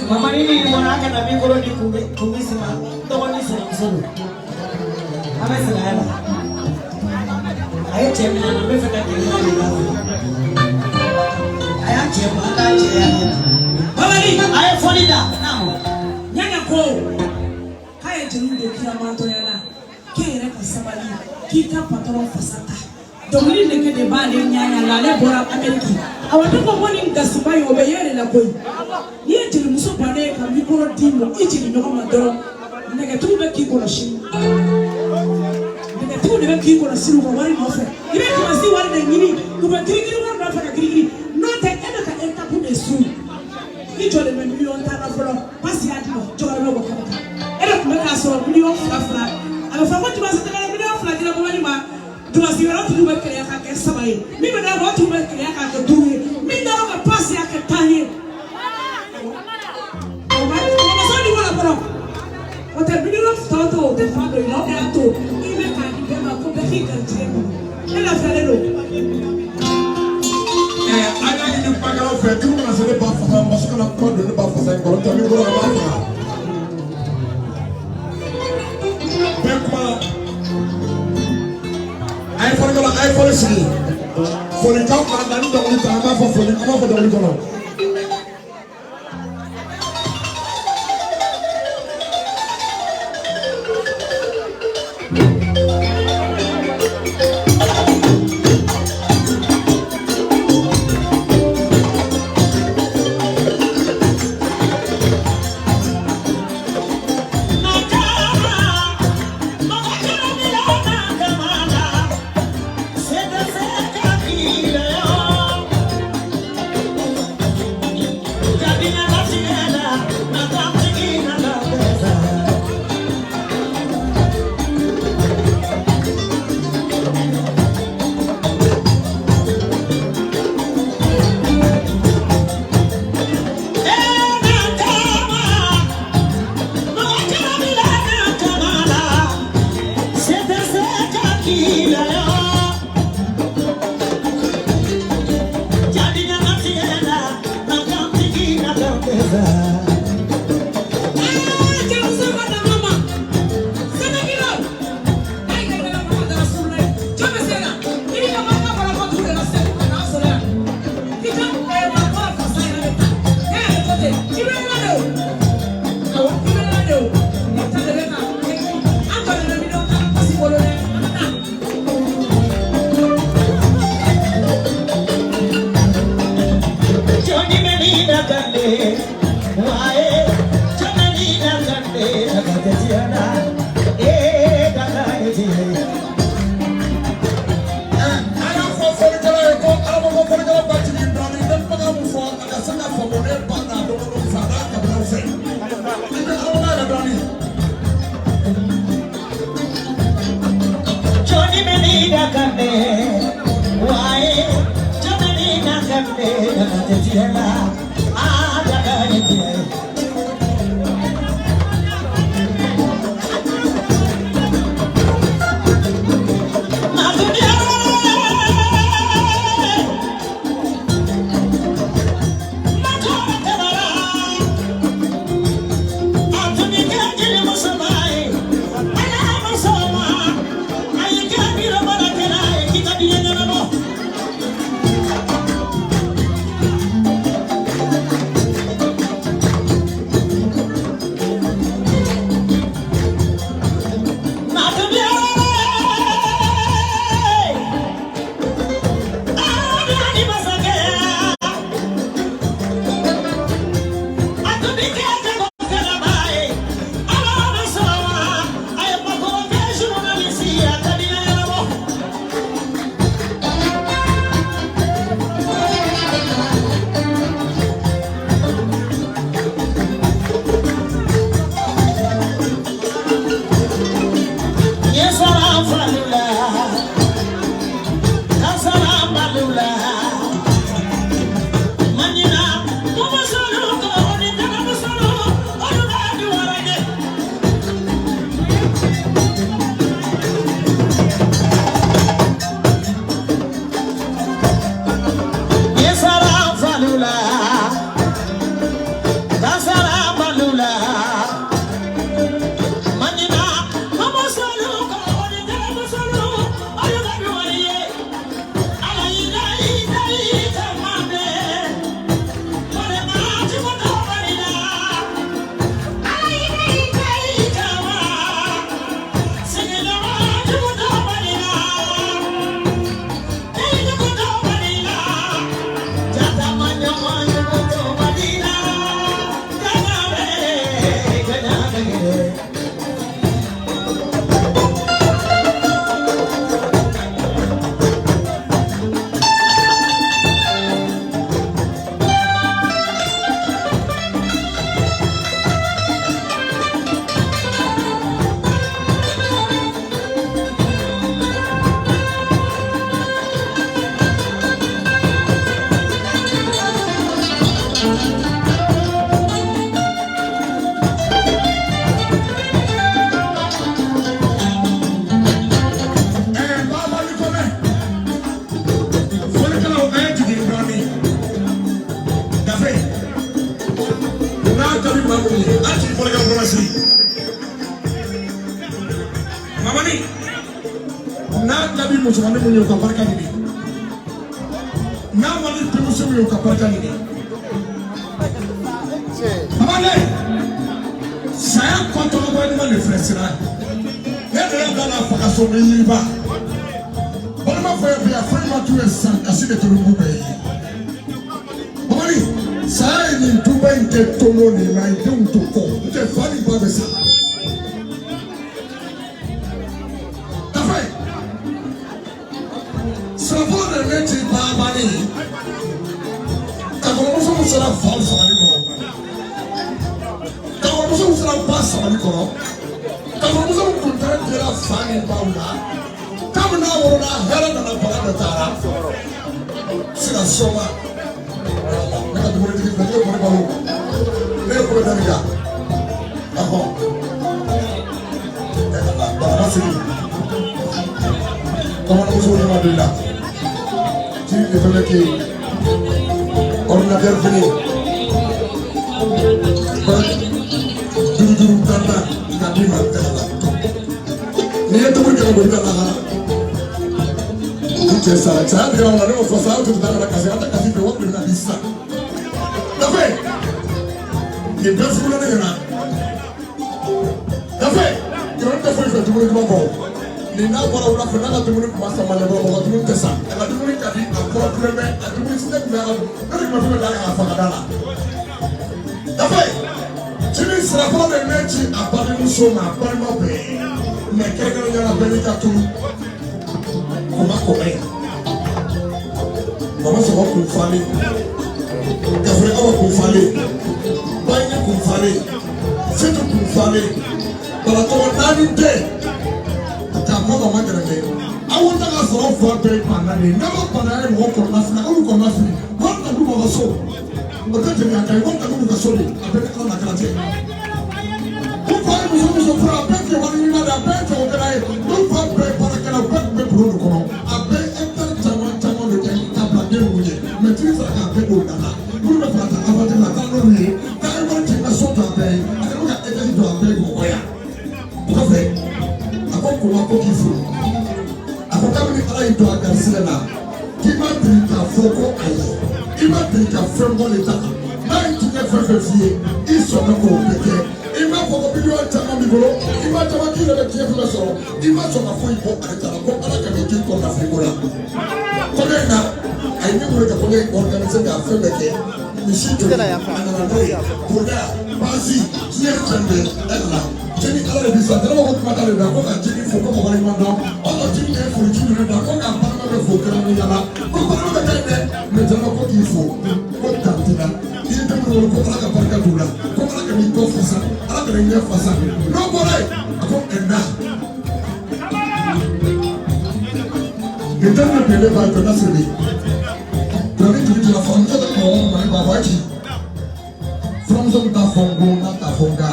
Mama ini mwanaka na mingolo ni kumisima tawani sana solo. Amesema hela. Aye chema na mefata kile ni. Aya chema aka chema. Mama ni aye folida namo. Nyanya ko. Haya jirundo kila manto yana. Kire kasabali kita patron fasata. Domini neke de bale nyanya lale bora Ameriki. Awatoko boni ngasibai obeyere na koi. Niye jiri muso bane ka mikoro dimo ijiri nyoko madoro. Neke tube kiko na shi. Neke tube kiko na siru kwa wari nofe. Ibe kumasi wari na ngini. Kuba kirigiri wari nofe na kirigiri. Note ena ka enta kude su. Ijo le milion tana folo. Pasi adimo. Joga logo kamaka. Ena kumeka asoro milion fula. Alafamoti basitaka na milion fula kila kwa wani ma. Tuasi wala tuwe kaya kake sabai. Mimi na watu tuwe kaya kake tuwe. Mimi na waka pasi yake tani. Omasoni wala bro. Ote bidiro toto ote fado ino eto. Ime kani bema kobe hika jemo. Ela falelo. Aga ni paga o fe tu na se ba fa ma so na ko do ba fa sa ko ta mi ko ba fa. I follow you. For the top man, I don't want to have for the come for the original. kɛrɛnkɛrɛn ɲɛna bɛɛ n'i ka tulu kuma kɔmɛ mama sɔgɔ kun falen gafere awa kun falen bayini kun falen setu kun falen balatɔgɔ naani tɛ k'a fɔ ka ma gɛrɛgɛ aw ta ka sɔrɔ fa bɛɛ ye bana de ye n'a ma bana ye mɔgɔ kɔnɔna fili aw kɔnɔna fili wari ta du mɔgɔ so o tɛ tɛmɛ a kan ye wari ta du ka so de a bɛɛ bɛ ala na kɛra cɛ. Fare muso fura a bɛɛ tɛ wari ɲuman de a bɛɛ tɛ o kɛra ye n'u fa bɛɛ baarakɛla u bɛɛ tun bɛ bolo de kɔnɔ a bɛɛ hectare caman caman de kɛ ka bila den ninnu ɲɛ mɛ tigi sara k'a bɛɛ don dala minnu bɛ fɛ ka taa avanti la taa n'olu ye taa e wari cɛ ka so jɔ a bɛɛ ye a kɛra ka étage jɔ a bɛɛ ye mɔgɔya o kɔfɛ a ko ko ma ko k'i furu a ko kabini ala y'i don a garisigɛ la k'i ma deli k'a fɔ ko ayi i ma deli ka fɛn bɔ de ta la n'a ye tiɲɛ fɛn fɛn f'i ye i sɔnna k'o bɛɛ kɛ. I ma fɔ ko miliyɔn caman b'i bolo i ma caman k'i yɛrɛ bɛ diɲɛ fɛn sɔrɔ i ma sɔn ka foyi bɔ ale ta la ko ala ka n'i k'i kɔ nafolo la kɔɲɔ in na a ye ne wele ka kɔɲɔ in organise k'a fɛn bɛɛ kɛ misi joli a nana n'o ye bonya baasi diɲɛ fɛn bɛɛ ɛri la jeni ala de bi sa tɛnɛma ko kuma t'ale da ko ka jeni fo ko mɔgɔ ɲuman dɔn o ka jeni kɛ foli ji ninnu da ko k'a balima bɛ fo kɛnɛ min ɲɛna ko balima bɛ kɛ dɛ mɛ jama ko k'i fo ko tanti la i ye denmisɛnw wolo ko ala ka barika t'u la ko ala ka n'i kɔ fasa ala ka n'i ɲɛ fasa n'o bɔra yen a ko ɛnda nin tɛ ne bɛnne b'a jɔ n'a siri tɛnɛ ni jigi jira fɔ n tɛ mɔgɔ mɔni b'a fɔ a ci furamuso bɛ taa fɔ n ko n'a t'a fɔ n ka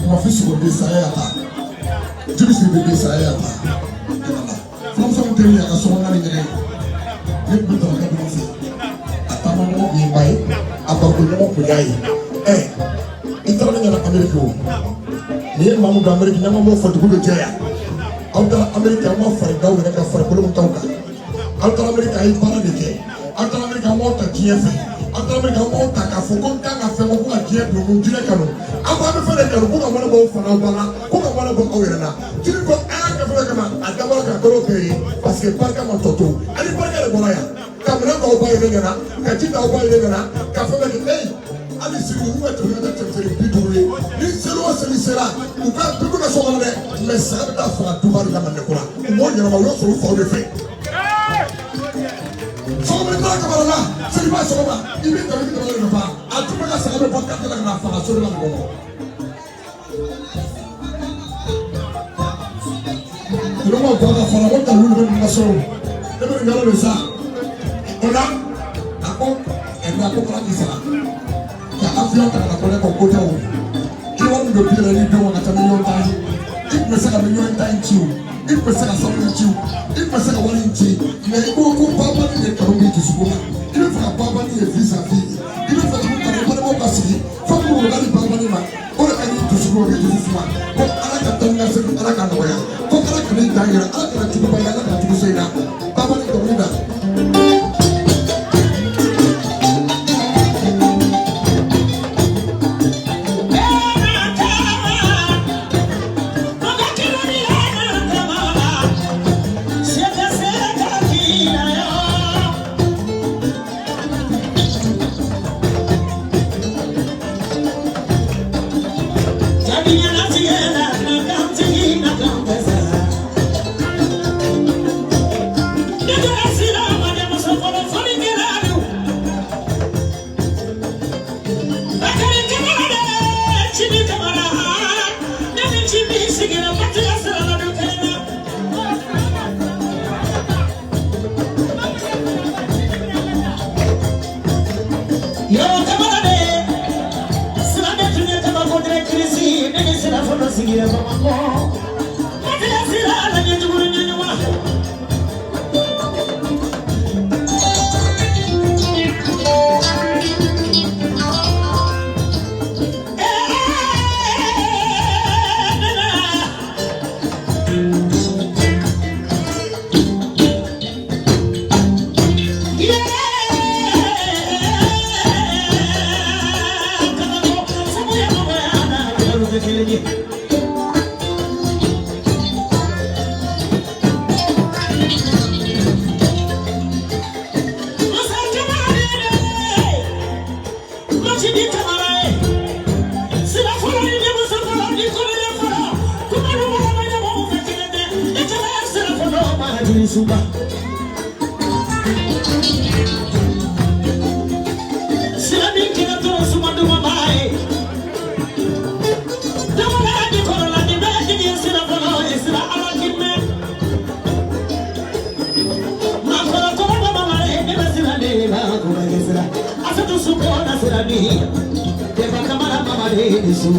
mafi sigi bɛ saya ya ta jigi sigi bɛ saya ya ta furamuso min tɛ min a ka sokɔnɔna ni ɲɛgɛn ne tun bɛ tɛmɛ ka dumuni fɛ a taama ɲɔgɔn kun ye ba ye a bako ɲɔgɔn kun y'a ye i taara ne ɲɛna Amérique o nin ye maa min don Amérique ɲɛma m'o fɔ dugu bɛ jɛ yan aw taara Amérique aw ma fari daw yɛrɛ ka fari bolo min t'aw kan aw taara Amérique a ye baara de kɛ aw taara Amérique aw m'aw ta diɲɛ fɛ aw taara Amérique aw m'aw ta k'a fɔ ko n kan ka fɛn ko ka diɲɛ don ko diinɛ kanu aw b'a bɛ fɛn de kanu ko ka wale b'aw fana ba la ko ka wale bɔ aw yɛrɛ la jiri ko a y'a kɛ fɛn kama a dabɔra ka kalo bɛɛ ye parce que barika ma tɔ to ani barika de bɔra yan ka minɛn k'aw ba yɛrɛ ɲɛna ka ji t'aw ba yɛrɛ ɲɛna ka fɛn bɛɛ kɛ hali sigi u bɛ tɛmɛ ka tɛmɛ 50 ye ni seli o seli sera u ka dugu bɛ so kɔnɔ dɛ mɛ saya bɛ taa faga duba de la Mandeko la u m'o ɲɛnabɔ u y'o sɔrɔ u faw de fɛ sɔgɔma ni taara kabala la seliba sɔgɔma i bɛ tɛmɛ i bɛ tɛmɛ de nafa a tun bɛ ka saga bɛ bɔ kɛrɛfɛ la ka na faga so de la mɔgɔ ma yɔrɔma bɔ ka fara ko dalu bɛ nin ka so ne bɛ nin yɔrɔ de sa o la a ko ɛnna ko kala k'i sara ka avion ta ka na ko ne ko ko tɛ o i wari min don bi yɛrɛ ni denw ka ca miliyɔn tan ye i tun bɛ se ka miliyɔn tan in ci o i tun bɛ se ka sanu in ci o i tun bɛ se ka wari in ci mɛ i ko babani de kanu b'i dusukun na i bɛ fɛ ka babani ye vis à vis i bɛ fɛ tuguni ka balimaw ka sigi fo minnu bɛ hali babani ma o de ka ɲi dusukun o de dusu suma ko ala ka taa ni ka segin ala ka nɔgɔya ko ala ka n'i dan yɛrɛ ala kana juguba ye ala kana jugu se i la babani dɔnkili da. tiri suba Sirani kina to suma duma bai Dama di korola di be di sira folo sira ala kimme Ma koro to baba mare di sira de ba ko be sira Asatu suko na sira ni De ba kamara mama de su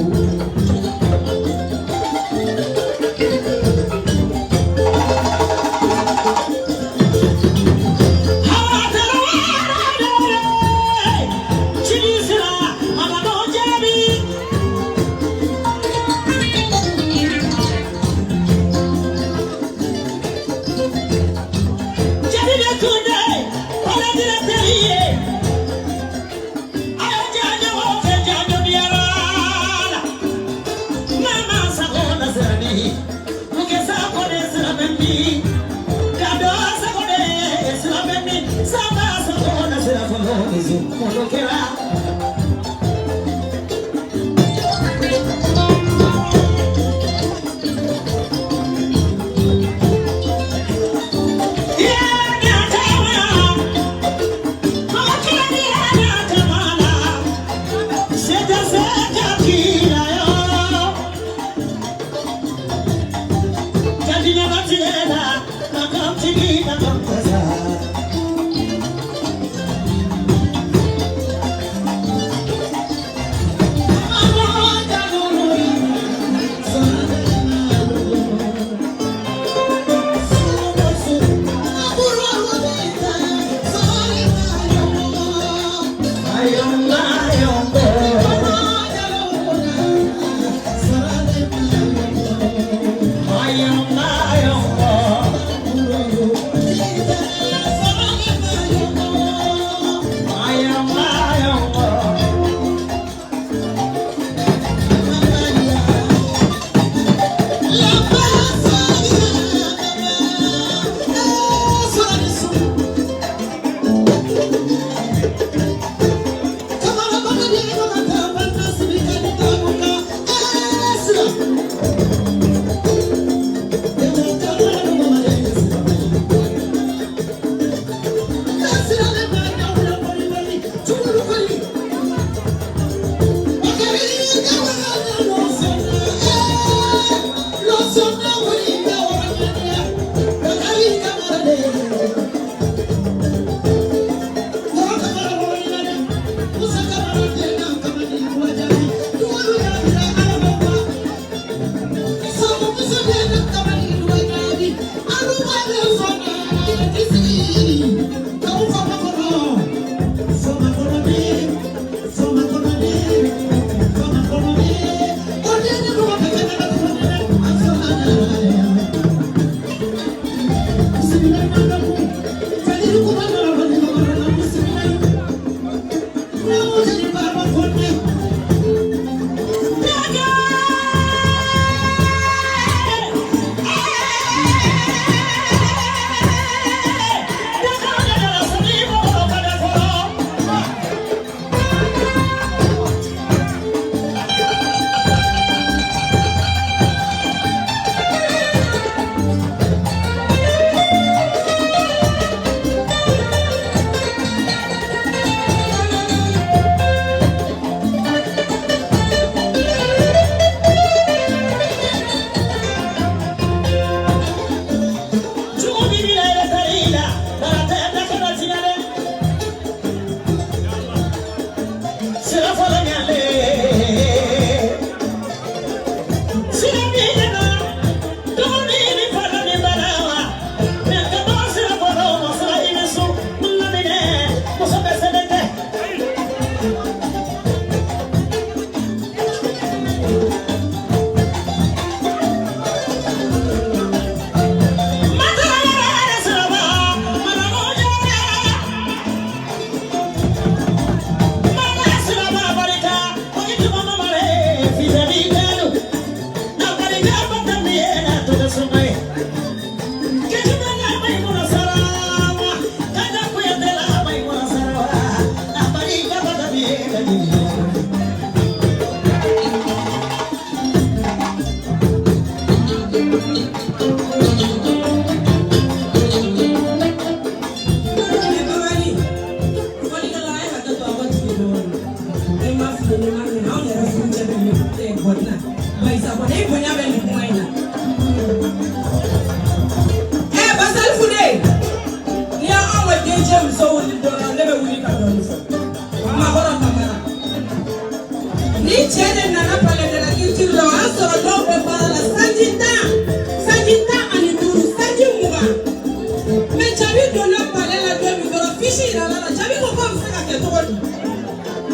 Mais Jabi donna parler la gueule, mais dans fichi là là, Jabi pourquoi vous faites quelque chose?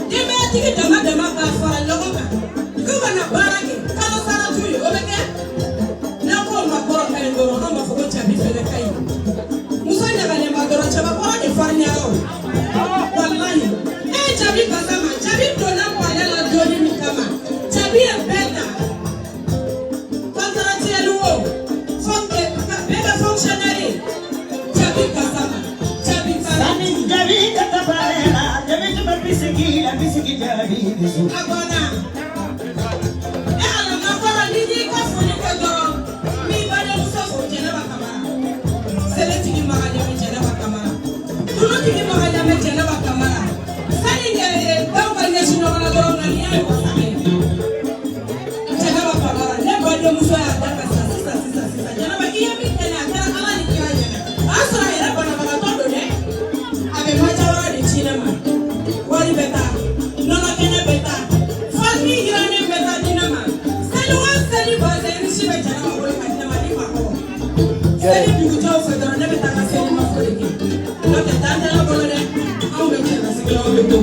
Dis mais tu dis demain demain va faire le roca. Comment na baraki? Quand ça la tue, on est na ko ma ko ka ngoro no ma foko Jabi fele kai. Muso nya bale ma doro chaba ko de farnya ro. Wallahi. Jabi kasama, Jabi donna parler la gueule mi kama. Jabi est bête. Fonctionnaire, Jabi Kasama, Jabi Kasama. Jabi Katabarela, Jabi Kabisiki, Abisiki Jabi. Abona. Ala mabara nini kwa funi kwa doro. Mi bade musafo jena bakamara. Seleti ni mahali me jena bakamara. Tuluti ni mahali me jena bakamara. Sani ngere bamba nyeshi no na doro na niya kwa sake. Jena bakamara. Ne bade musa ya daka sasa. Jena bakiya mi tena. Asra era bana bana todo ne. Ave machawa de cinema. Wali beta. Nona kenya beta. Fami irane beta dinama. Selwa seli baze nisi beta na wali kadina ni mako. Seli dukuta ufedora ne beta na seli mafoleki. Note tanda la bolone. Au beta na seli au beto.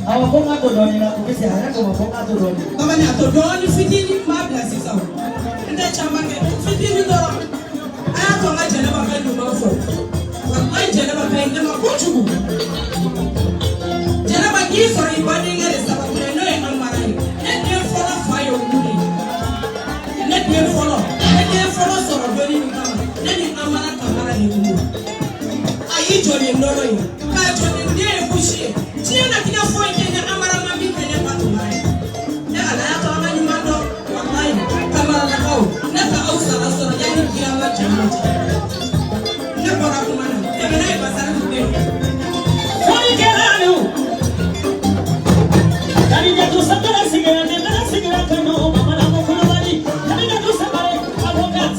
Awakonga todoni na kubisa haraka wakonga todoni. Baba ni atodoni fitini mabla sisa. Nde chamba ke fitini doro. Aya tonga jene ba kai duma fo. Wallahi jene ba kai ndema kuchugu. Jene ba ki sori ibadi ngere sababu no e amarai. Ne de folo fayo nguri. Ne de folo soro doni ni kama. Ne ni amara kamara ni nguri. Ayi jori ndoro yi. Ka jori ndiye kushi. Tiena kina fo ikenya amara mambi kenya patumai. Ya ala ya to amani mando wallahi kamara na au. Na ka au sala sala yani kiyama jamati. Ne bora kumana. Ebe na ibasara kupe. Foi gerano. Kani jatu sakara sigara ne na sigara kano mama na mo kono bali. Kani jatu sabare avocat.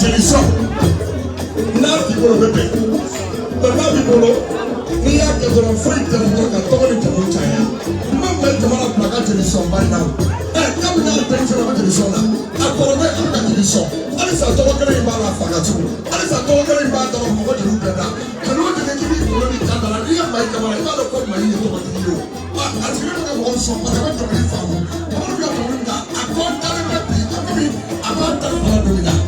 Jeliso. Now people are better. But now people we have to go free to look at all the China. Remember the man of Plaga Jeliso by now. Come now, pension of Jeliso. I call away Plaga Jeliso. Alice are talking about Fagatu. Alice are talking about what you look at. And what did they give you for any time? I didn't make them. I got to put my ear to what you do. As you look at one song, but I went to my family. I want to go to Winda. I can't tell him that. I can't tell him how to do that.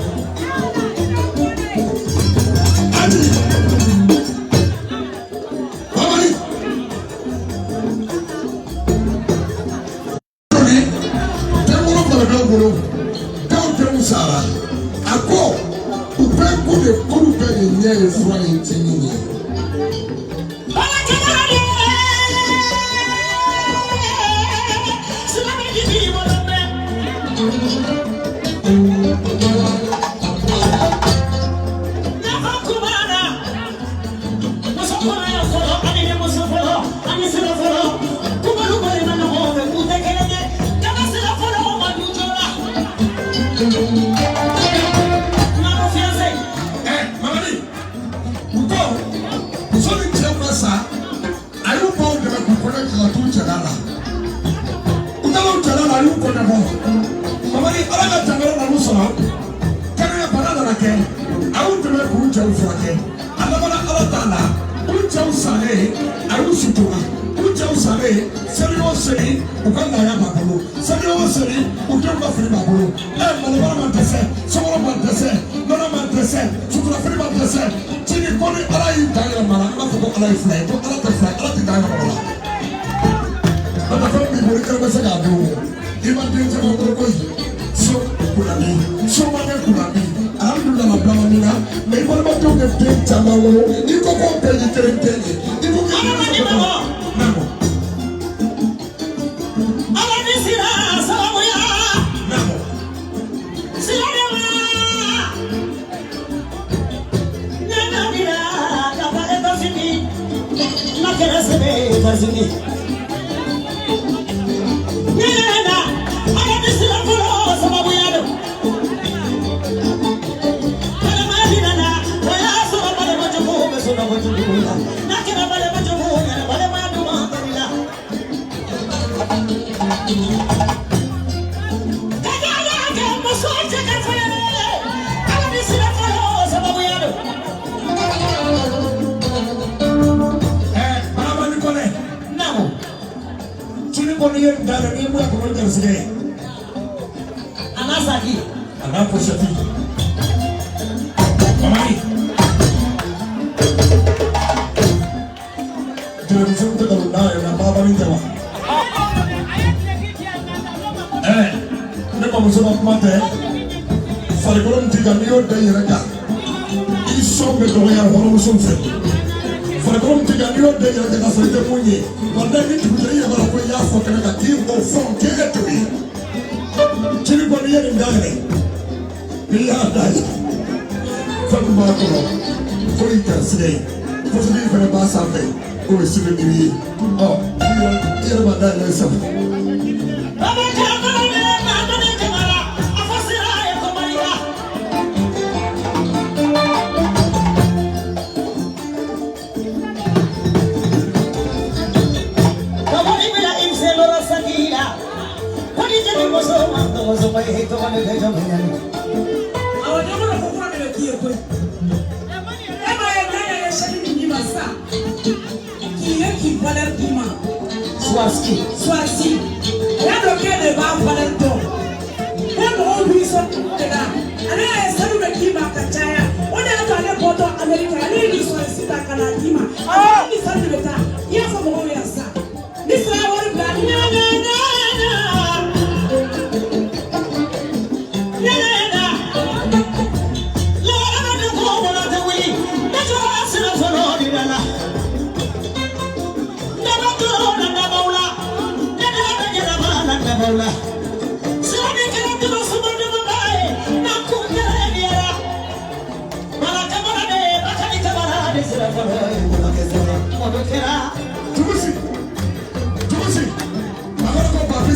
Tubusi, I'm gonna go back.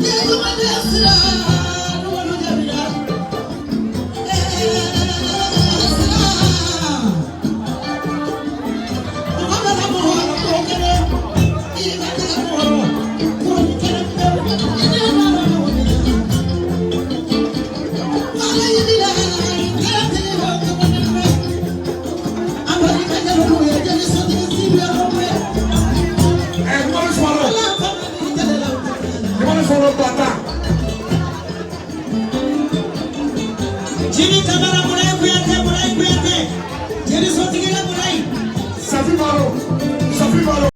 Yeah. Thank you.